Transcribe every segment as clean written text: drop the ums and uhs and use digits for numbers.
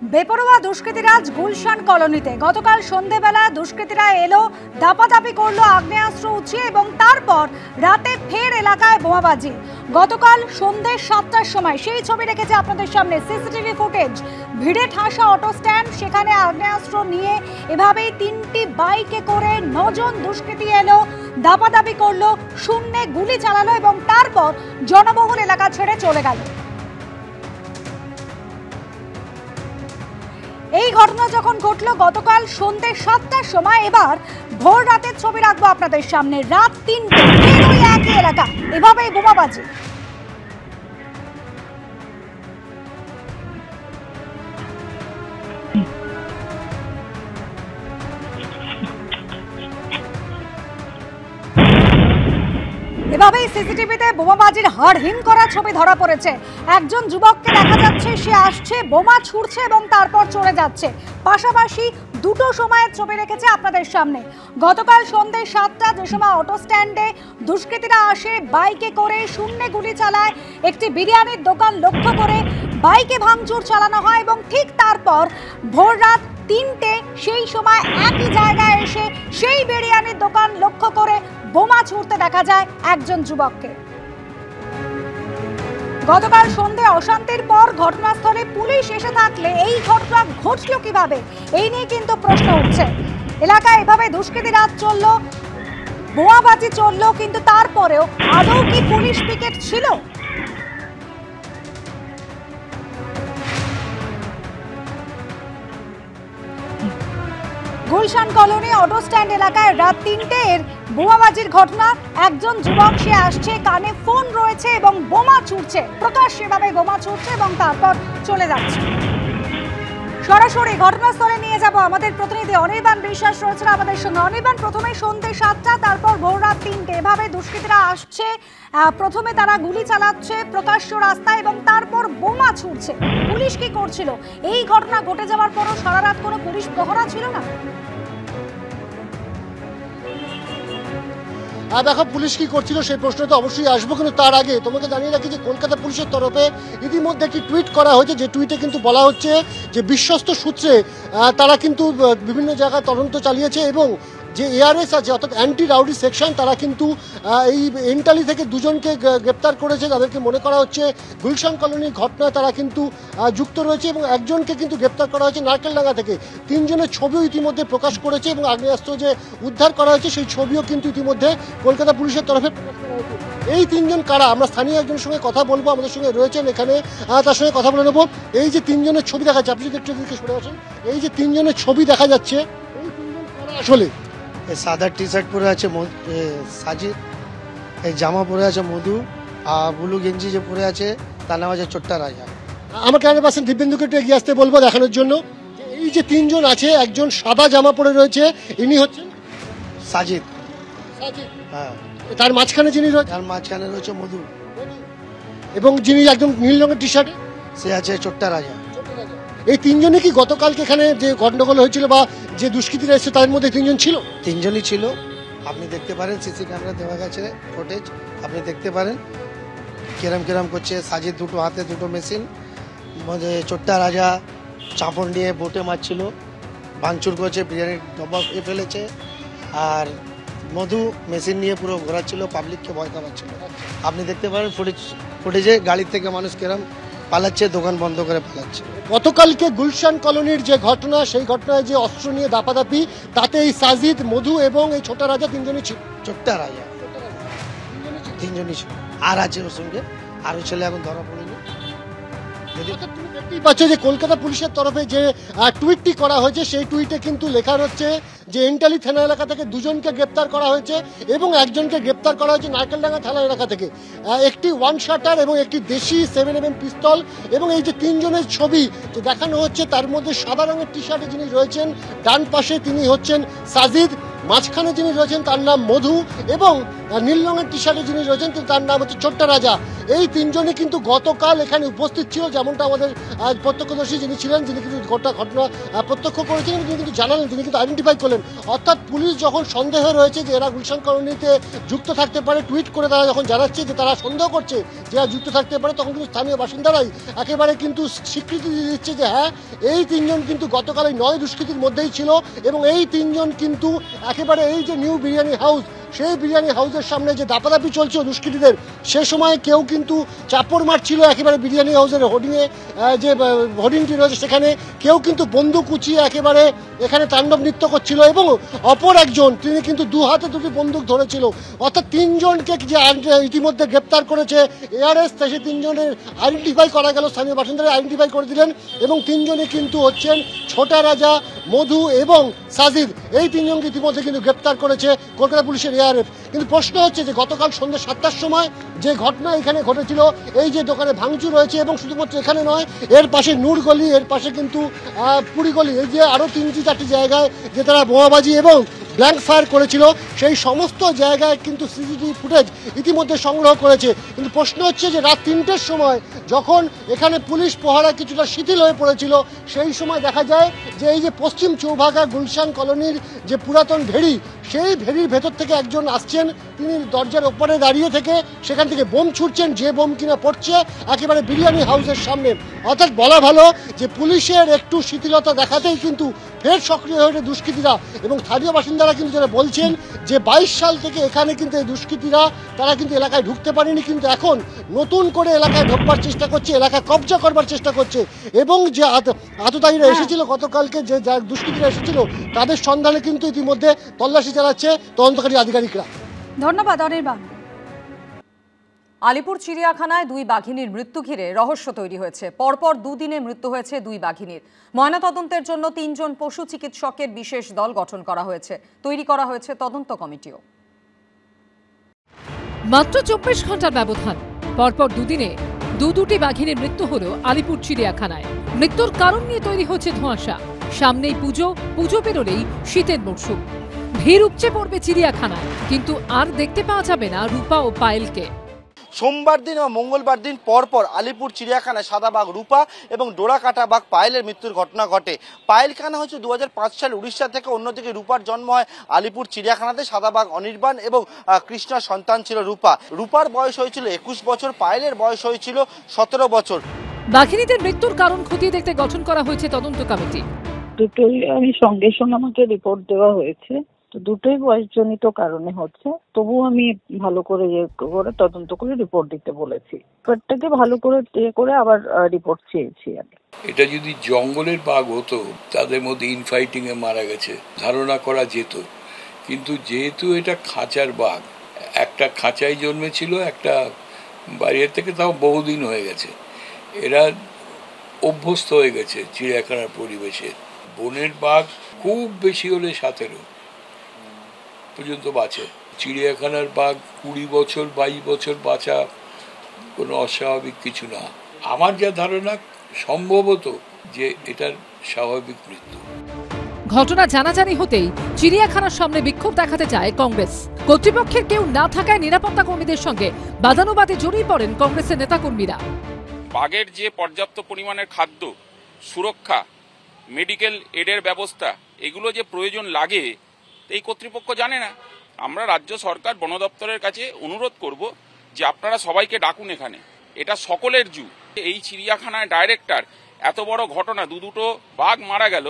বেপরোয়া দুষ্কৃতীরাজ গুলশান কলোনিতে গতকাল সন্ধ্যেবেলা দুষ্কৃতীরা এলো, দাপাদাপি করলো আগ্নেয়াস্ত্র উঁচিয়ে এবং তারপর রাতে ফের এলাকায় বোমাবাজি। গতকাল সন্ধ্যে 7টার সময় সেই ছবি রেখেছে আপনাদের সামনে সিসিটিভি ফুটেজ। ভিড়ে ঠাসা অটো স্ট্যান্ড, সেখানে আগ্নেয়াস্ত্র নিয়ে এভাবেই 3টি বাইকে করে 9 জন দুষ্কৃতী এলো, দাপাদাপি করলো, শূন্যে গুলি চালালো এবং তারপর জনবহুল এলাকা ছেড়ে চলে গেল। এই ঘটনা যখন ঘটলো গতকাল সন্ধ্যে 7টার সময়, এবার ভোর রাতের ছবি রাখবো আপনাদের সামনে। রাত 3টে ওই একই এলাকা এভাবেই বোমাবাজি। এভাবেই সিসিটিভিতে বোমাবাজির হাড়হিম করা ছবি ধরা পড়েছে। একজন যুবককে দেখা যাচ্ছে, সে আসছে, বোমা ছুড়ছে এবং তারপর চলে যাচ্ছে। পাশাপাশি দুটো সময়ের ছবি রেখেছে আপনাদের সামনে। গতকাল সন্ধ্যে 7টা, যে সময় অটো স্ট্যান্ডে দুষ্কৃতীরা আসে, বাইকে করে শূন্যে গুলি চালায়, একটি বিরিয়ানির দোকান লক্ষ্য করে বাইকে ভাঙচুর চালানো হয় এবং ঠিক তারপর ভোর রাত 3টে সেই সময় একই জায়গায় এসে সেই বিরিয়ানির দোকান লক্ষ্য করে বোমা ছুড়তে দেখা যায় একজন যুবককে। গতকাল সন্ধ্যে অশান্তির পর ঘটনাস্থলে পুলিশ এসে থাকলে এই ঘটনা ঘটল কিভাবে, এই নিয়ে কিন্তু প্রশ্ন উঠছে। এলাকায় এভাবে দুষ্কৃতী রাত চললো, বোমাবাজি চললো, কিন্তু তারপরেও আদৌ কি পুলিশ পিকেট ছিল? গুলশান কলোনি অটো স্ট্যান্ড এলাকায় রাত 3টের বোমাবাজির ঘটনা। একজন যুবক, সে আসছে, কানে ফোন রয়েছে এবং বোমা ছুড়ছে, প্রকাশ্যে ভাবে বোমা ছুড়ছে এবং তারপর চলে যাচ্ছে। সরাসরি ঘটনাস্থলে নিয়ে যাব আমাদের প্রতিনিধি অনির্বাণ বিশ্বাস রয়েছে আমাদের সঙ্গে। অনির্বাণ, প্রথমে সন্ধ্যে 7টা, তারপর ভোর রাত 3টে, এভাবে দুষ্কৃতীরা আসছে, প্রথমে তারা গুলি চালাচ্ছে প্রকাশ্য রাস্তায় এবং তারপর বোমা ছুড়ছে। পুলিশ কি করছিল? এই ঘটনা ঘটে যাওয়ার পরও সারা রাত কোনো পুলিশ প্রহরা ছিল না? দেখো, পুলিশ কি করছিল সেই প্রশ্ন তো অবশ্যই আসবো, কিন্তু তার আগে তোমাকে জানিয়ে রাখি যে কলকাতা পুলিশের তরফে ইতিমধ্যে একটি টুইট করা হয়েছে, যে টুইটে কিন্তু বলা হচ্ছে যে বিশ্বস্ত সূত্রে তারা কিন্তু বিভিন্ন জায়গায় তদন্ত চালিয়েছে এবং যে এআরএস আছে অর্থাৎ অ্যান্টি রাউডি সেকশন, তারা কিন্তু এই এন্টালি থেকে 2 জনকে গ্রেপ্তার করেছে। তাদেরকে মনে করা হচ্ছে গুলশান কলোনির ঘটনায় তারা কিন্তু যুক্ত রয়েছে এবং একজনকে কিন্তু গ্রেপ্তার করা হয়েছে নারকেলডাঙ্গা থেকে। 3 জনের ছবিও ইতিমধ্যে প্রকাশ করেছে এবং আগ্নেয়াস্ত্র যে উদ্ধার করা হয়েছে সেই ছবিও কিন্তু ইতিমধ্যে কলকাতা পুলিশের তরফে প্রকাশ করা হয়েছে। এই 3 জন কারা, আমরা স্থানীয় একজনের সঙ্গে কথা বলবো, আমাদের সঙ্গে রয়েছেন এখানে, তার সঙ্গে কথা বলে নেবো। এই যে 3 জনের ছবি দেখা যাচ্ছে, আপনি যদি একটু দিকে সরে আসেন, এই যে 3 জনের ছবি দেখা যাচ্ছে, এই 3 জন কারা আসলে? সাদা টি শার্ট পরে আছে সাজিদ, এই জামা পরে আছে মধু, আর ব্লু গেঞ্জি যে পরে আছে তার নাম আছে ছোট্টা রাজা। আমাকে 100% দিব্যেন্দুকে একটু এগিয়ে আসতে বলবো দেখানোর জন্য। এই যে 3 জন আছে, একজন সাদা জামা পরে রয়েছে, ইনি হচ্ছেন সাজিদ। হ্যাঁ, তার মাঝখানে যিনি রয়েছে, তার মাঝখানে রয়েছে মধু, এবং যিনি একদম নীল রঙের টি শার্টে, সে আছে ছোট্টা রাজা। এই 3 জনে কি গতকালকে এখানে যে গন্ডগোল হয়েছিল বা যে দুষ্কৃতীরা এসেছে তাদের মধ্যে 3 জন ছিল? 3 জনই ছিল, আপনি দেখতে পারেন, সিসি ক্যামেরা দেওয়া গেছে ফুটেজ, আপনি দেখতে পারেন কেরম কেরম করছে। সাজিদ দুটো হাতে দুটো মেশিন, ছোট্টা রাজা চাপড় নিয়ে বোটে মারছিল, ভাঙচুর করেছে, বিরিয়ানির ডব্বা ফেলেছে, আর মধু মেশিন নিয়ে পুরো ঘোরাচ্ছিল, পাবলিককে ভয় খাওয়াচ্ছিল। আপনি দেখতে পারেন ফুটেজে গাড়ির থেকে মানুষ কেরম পালাচ্ছে, দোকান বন্ধ করে পালাচ্ছে। গতকালকে গুলশান কলোনির যে ঘটনা, সেই ঘটনায় যে অস্ত্র নিয়ে দাপাদাপি, তাতে এই সাজিদ, মধু এবং এই ছোট রাজা 3 জনই ছিল। ছোট্টা রাজা 3 জনই ছিল, আর আছে ওর সঙ্গে আরো ছেলে এখন ধরা পড়েনি। তুমি দেখতেই পাচ্ছ যে কলকাতা পুলিশের তরফে যে টুইটটি করা হয়েছে, সেই টুইটে কিন্তু লেখা হচ্ছে যে এন্টালি থানা এলাকা থেকে 2 জনকে গ্রেপ্তার করা হয়েছে এবং একজনকে গ্রেপ্তার করা হয়েছে নারকেলডাঙ্গা থানা এলাকা থেকে। একটি 1 শাটার এবং একটি দেশি 7mm পিস্তল, এবং এই যে 3 জনের ছবি যে দেখানো হচ্ছে, তার মধ্যে সাদা রঙের টি শার্টে যিনি রয়েছেন ডান পাশে তিনি হচ্ছেন সাজিদ, মাঝখানে যিনি রয়েছেন তার নাম মধু, এবং নীল রঙের টি শার্টে যিনি রয়েছেন তার নাম হচ্ছে ছোট্ট রাজা। এই তিনজনই কিন্তু গতকাল এখানে উপস্থিত ছিল, যেমনটা আমাদের প্রত্যক্ষদর্শী যিনি ছিলেন, যিনি কিন্তু গোটা ঘটনা প্রত্যক্ষ করেছিলেন, তিনি কিন্তু জানালেন, তিনি কিন্তু আইডেন্টিফাই করলেন। অর্থাৎ পুলিশ যখন সন্দেহ রয়েছে যে এরা গুলশান কলোনিতে যুক্ত থাকতে পারে, টুইট করে তারা যখন জানাচ্ছে যে তারা সন্দেহ করছে যে এরা যুক্ত থাকতে পারে, তখন কিন্তু স্থানীয় বাসিন্দারাই একেবারে কিন্তু স্বীকৃতি দিয়ে দিচ্ছে যে হ্যাঁ, এই তিনজন কিন্তু গতকাল এই 9 দুষ্কৃতীর মধ্যেই ছিল এবং এই তিনজন কিন্তু একেবারে এই যে নিউ বিরিয়ানি হাউস, সেই বিরিয়ানি হাউসের সামনে যে দাপাদাপি চলছে দুষ্কৃতীদের, সে সময় কেউ কিন্তু চাপড় মারছিল একেবারে বিরিয়ানি হাউসের হোর্ডিংয়ে, যে হোর্ডিংটি রয়েছে সেখানে কেউ কিন্তু বন্দুক উঁচিয়ে একেবারে এখানে তাণ্ডব নৃত্য করছিল এবং অপর একজন তিনি কিন্তু দু হাতে দুটি বন্দুক ধরেছিল। অর্থাৎ তিনজনকে যে ইতিমধ্যে গ্রেপ্তার করেছে এআরএস, সেই তিনজনের আইডেন্টিফাই করা গেল, স্থানীয় বাসিন্দারা আইডেন্টিফাই করে দিলেন এবং তিনজনে কিন্তু হচ্ছেন ছোটা রাজা, মধু এবং সাজিদ। এই তিনজনকে ইতিমধ্যে কিন্তু গ্রেপ্তার করেছে কলকাতা পুলিশের এআরএফ। কিন্তু প্রশ্ন হচ্ছে যে গতকাল সন্ধ্যে 7টার সময় যে ঘটনা এখানে ঘটেছিল, এই যে দোকানে ভাঙচুর হয়েছে এবং শুধুমাত্র এখানে নয়, এর পাশে নূর গলি, এর পাশে কিন্তু পুরী গলি, এই যে আরও 3-4টি জায়গায় যে তারা বোমাবাজি এবং ব্ল্যাঙ্ক ফায়ার করেছিল, সেই সমস্ত জায়গায় কিন্তু সিসিটিভি ফুটেজ ইতিমধ্যে সংগ্রহ করেছে। কিন্তু প্রশ্ন হচ্ছে যে রাত 3টের সময় যখন এখানে পুলিশ পহরা কিছুটা শিথিল হয়ে পড়েছিল, সেই সময় দেখা যায় যে এই যে পশ্চিম চৌভাগা গুলশান কলোনির যে পুরাতন ভেড়ি, সেই ভেড়ির ভেতর থেকে একজন আসছেন, তিনি দরজার ওপরে দাঁড়িয়ে থেকে সেখান থেকে বোম ছুটছেন, যে বোম কিনা পড়ছে একেবারে বিরিয়ানি হাউসের সামনে। অর্থাৎ বলা ভালো যে পুলিশের একটু শিথিলতা দেখাতেই কিন্তু ফের সক্রিয় হয়ে দুষ্কৃতীরা এবং স্থানীয় বাসিন্দারা কিন্তু যারা বলছেন যে 22 সাল থেকে এখানে কিন্তু এই দুষ্কৃতীরা তারা কিন্তু এলাকায় ঢুকতে পারেনি, কিন্তু এখন নতুন করে এলাকায় ঢোকবার চেষ্টা করছে, এলাকা কবজা করবার চেষ্টা করছে এবং যে আততায়ীরা এসেছিল গতকালকে, যে দুষ্কৃতীরা এসেছিল, তাদের সন্ধানে কিন্তু ইতিমধ্যে তল্লাশি চালাচ্ছে তদন্তকারী আধিকারিকরা। ধন্যবাদ অনির্বাণ। আলিপুর চিড়িয়াখানায় 2 বাঘিনীর মৃত্যু ঘিরে রহস্য তৈরি হয়েছে। পরপর 2 দিনে মৃত্যু হয়েছে 2 বাঘিনীর। ময়নাতদন্তের জন্য 3 জন পশু চিকিৎসকের বিশেষ দল গঠন করা হয়েছে। তৈরি করা হয়েছে তদন্ত কমিটিও। মাত্র 24 ঘন্টার ব্যবধান, পরপর 2 দিনে দুটি বাঘিনীর মৃত্যু হলো আলিপুর চিড়িয়াখানায়। মৃত্যুর কারণ নিয়ে তৈরি হচ্ছে ধোঁয়াশা। সামনেই পুজো পেরোলেই শীতের মরশুম, ভিড় উপচে পড়বে চিড়িয়াখানায়, কিন্তু আর দেখতে পাওয়া যাবে না রূপা ও পায়েলকে। সোমবার দিন ও মঙ্গলবার দিন পরপর আলিপুর চিড়িয়াখানায় সাদা বাঘ রূপা এবং ডোরা কাটা বাঘ পায়েলের মৃত্যুর ঘটনা ঘটে। পায়েল কানা হচ্ছে 2005 সালে উড়িষ্যা থেকে, অন্যদিকে রূপার জন্ম হয় আলিপুর চিড়িয়াখানাতে। সাদা বাঘ অনির্বাণ এবং কৃষ্ণার সন্তান ছিল রূপা। রূপার বয়স হয়েছিল 21 বছর, পায়েলের বয়স হয়েছিল 17 বছর। বাঘিনীদের মৃত্যুর কারণ খতিয়ে দেখতে গঠন করা হয়েছে তদন্ত কমিটি। দুটোই আমি সঙ্গে সঙ্গে আমাকে রিপোর্ট দেওয়া হয়েছে, তো দুটোই বয়সজনিত কারণে হচ্ছে। তবু আমি ভালো করে তদন্ত করে রিপোর্ট দিতে বলেছি। প্রত্যেকে ভালো করে আবার রিপোর্ট চেয়েছি আমি। এটা যদি জঙ্গলের বাঘ হতো, তাদের মধ্যে ইনফাইটিং এ মারা গেছে ধারণা করা যেত, কিন্তু যেহেতু এটা খাঁচার বাঘ, একটা খাঁচায় জন্মেছিল, একটা বাইরের থেকে, তাও বহুদিন হয়ে গেছে, এরা অভ্যস্ত হয়ে গেছে চিড়িয়াখানার পরিবেশে। বনের বাঘ খুব বেশি হলে 17 পর্যন্ত বাঁচে। চিড়িয়াখানার বাঘ 20 বছর 22 বছর বাঁচা কোনো অস্বাভাবিক কিছু না। আমার যা ধারণা, সম্ভবত যে এটার স্বাভাবিক মৃত্যু। ঘটনা জানাজানি হতেই চিড়িয়াখানার সামনে বিক্ষোভ দেখাতে চায় কংগ্রেস। কর্তৃপক্ষের কেউ না থাকায় নিরাপত্তা কর্মীদের সঙ্গে বাদানুবাদে জড়িয়ে পড়েন কংগ্রেসের নেতাকর্মীরা। বাঘের যে পর্যাপ্ত পরিমাণের খাদ্য, সুরক্ষা, মেডিকেল এডের ব্যবস্থা, এগুলো যে প্রয়োজন লাগে এই কর্তৃপক্ষ জানে না। আমরা রাজ্য সরকার, বন দপ্তরের কাছে অনুরোধ করব যে আপনারা সবাইকে ডাকুন এখানে। এটা সকলের জু। এই চিড়িয়াখানায় ডাইরেক্টর এত বড় ঘটনা, দুটো বাঘ মারা গেল,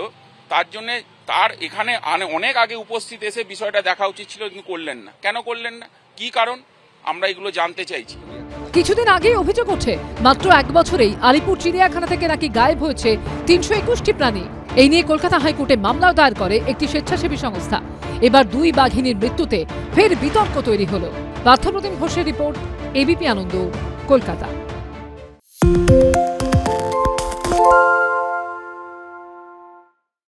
তার জন্যে তার এখানে অনেক আগে উপস্থিত এসে বিষয়টা দেখা উচিত ছিল, কিন্তু করলেন না। কেন করলেন না, কি কারণ, আমরা এগুলো জানতে চাইছি। কিছুদিন আগেই অভিযোগ ওঠে মাত্র 1 বছরেই আলিপুর চিড়িয়াখানা থেকে নাকি গায়েব হয়েছে 321টি প্রাণী। এই নিয়ে কলকাতা হাইকোর্টে মামলাও দায়ের করে একটি স্বেচ্ছাসেবী সংস্থা। এবার 2 বাঘিনীর মৃত্যুতে ফের বিতর্ক তৈরি হলো। পার্থপ্রতিম ঘোষের রিপোর্ট, এবিপি আনন্দ, কলকাতা।